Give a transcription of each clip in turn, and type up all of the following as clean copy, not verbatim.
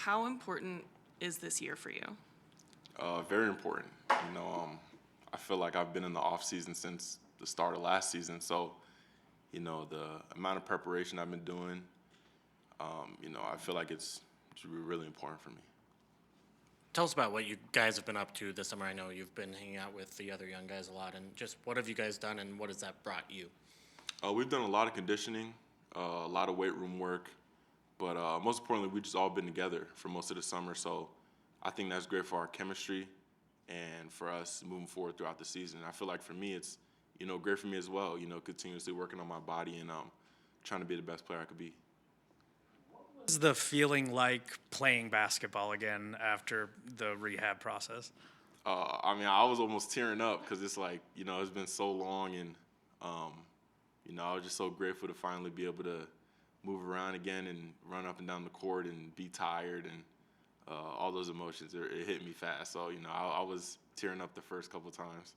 How important is this year for you? Very important. I feel like I've been in the off season since the start of last season. So, the amount of preparation I've been doing, I feel like it's really important for me. Tell us about what you guys have been up to this summer. I know you've been hanging out with the other young guys a lot, and just what have you guys done, and what has that brought you? We've done a lot of conditioning, a lot of weight room work, but most importantly, we just all been together for most of the summer. So, I think that's great for our chemistry and for us moving forward throughout the season. I feel like for me, it's great for me as well. Continuously working on my body and trying to be the best player I could be. What was the feeling like playing basketball again after the rehab process? I was almost tearing up because it's like it's been so long, and um, I was just so grateful to finally be able to move around again and run up and down the court and be tired and all those emotions. It hit me fast, so I was tearing up the first couple times.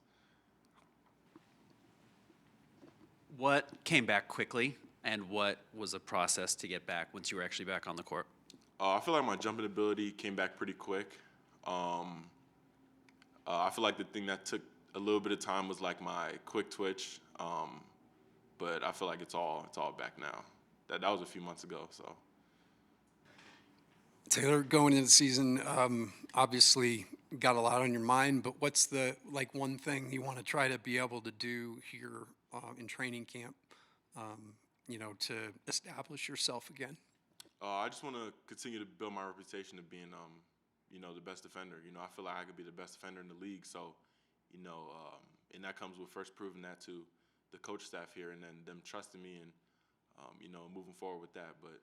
What came back quickly, and what was the process to get back once you were actually back on the court? I feel like my jumping ability came back pretty quick. Um, I feel like the thing that took a little bit of time was like my quick twitch, but I feel like it's all back now. That was a few months ago. So Taylor, going into the season, obviously got a lot on your mind, but what's the one thing you want to try to be able to do here in training camp, to establish yourself again? I just want to continue to build my reputation of being, the best defender. I feel like I could be the best defender in the league. So, and that comes with first proving that to the coach staff here, and then them trusting me and, moving forward with that. But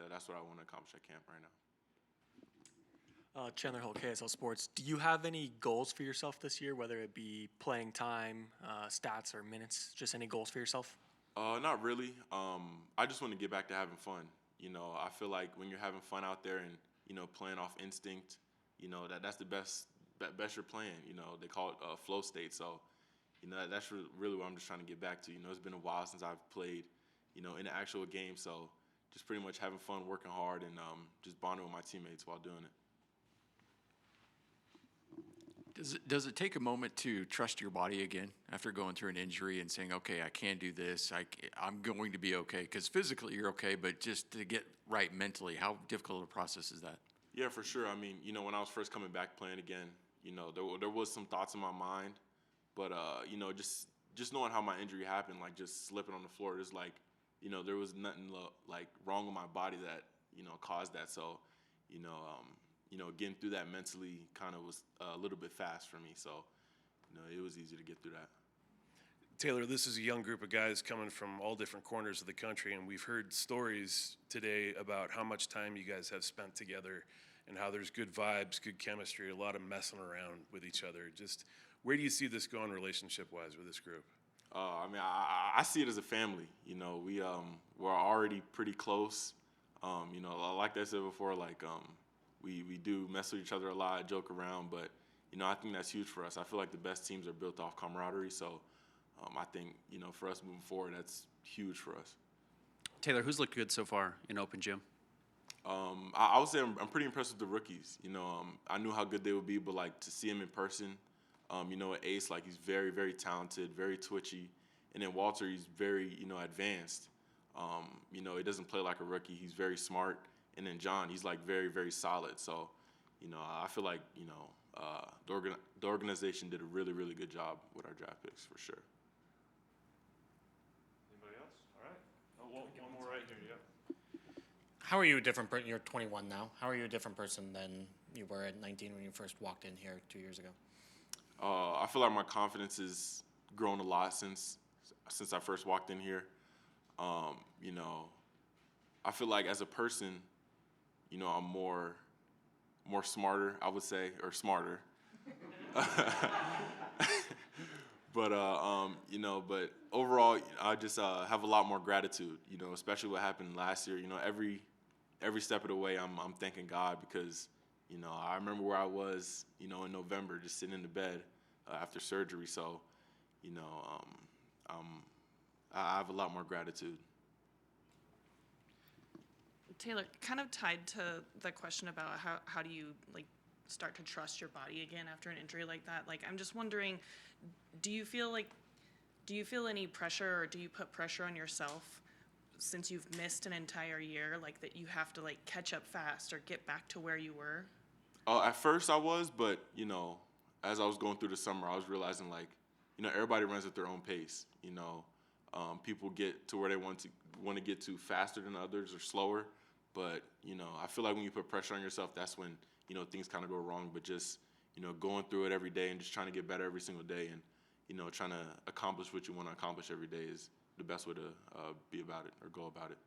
that's what I want to accomplish at camp right now. Chandler Hill, KSL Sports. Do you have any goals for yourself this year, whether it be playing time, stats, or minutes? Just any goals for yourself? Not really. I just want to get back to having fun. I feel like when you're having fun out there and playing off instinct, that's the best you're playing. They call it flow state. So, that's really what I'm just trying to get back to. It's been a while since I've played, in an actual game. So, just pretty much having fun, working hard, and just bonding with my teammates while doing it. Does it take a moment to trust your body again after going through an injury and saying, okay, I can do this, I'm going to be okay? Because physically you're okay, but just to get right mentally, how difficult a process is that? Yeah, for sure. I mean, when I was first coming back playing again, there was some thoughts in my mind, but just knowing how my injury happened, like just slipping on the floor, there's like, there was nothing like wrong with my body that caused that. So, getting through that mentally kind of was a little bit fast for me. So, it was easy to get through that. Taylor, this is a young group of guys coming from all different corners of the country, and we've heard stories today about how much time you guys have spent together and how there's good vibes, good chemistry, a lot of messing around with each other. Just where do you see this going relationship-wise with this group? I see it as a family. We're already pretty close. Like I said before, we do mess with each other a lot, joke around, but I think that's huge for us. I feel like the best teams are built off camaraderie, so I think for us moving forward, that's huge for us. Taylor, who's looked good so far in open gym? I would say I'm pretty impressed with the rookies. I knew how good they would be, but to see him in person, Ace, he's very, very talented, very twitchy, and then Walter, he's very advanced. He doesn't play like a rookie. He's very smart. And then John, he's very, very solid. So, I feel like, the organization did a really, really good job with our draft picks for sure. Anybody else? All right. Oh, one more right here, yeah. How are you a different person? You're 21 now. How are you a different person than you were at 19 when you first walked in here 2 years ago? I feel like my confidence has grown a lot since I first walked in here. I feel like as a person, I'm more smarter, I would say, or smarter. But overall, I just have a lot more gratitude. Especially what happened last year. Every step of the way, I'm thanking God because I remember where I was, in November, just sitting in the bed after surgery. So, I have a lot more gratitude. Taylor, kind of tied to the question about how do you like start to trust your body again after an injury like that? Like, I'm just wondering, do you feel any pressure, or do you put pressure on yourself since you've missed an entire year, like that you have to like catch up fast or get back to where you were? At first I was, but as I was going through the summer, I was realizing like, everybody runs at their own pace. People get to where they want to get to faster than others or slower. But I feel like when you put pressure on yourself, that's when things kind of go wrong. But just going through it every day and just trying to get better every single day, and trying to accomplish what you want to accomplish every day is the best way to be about it or go about it.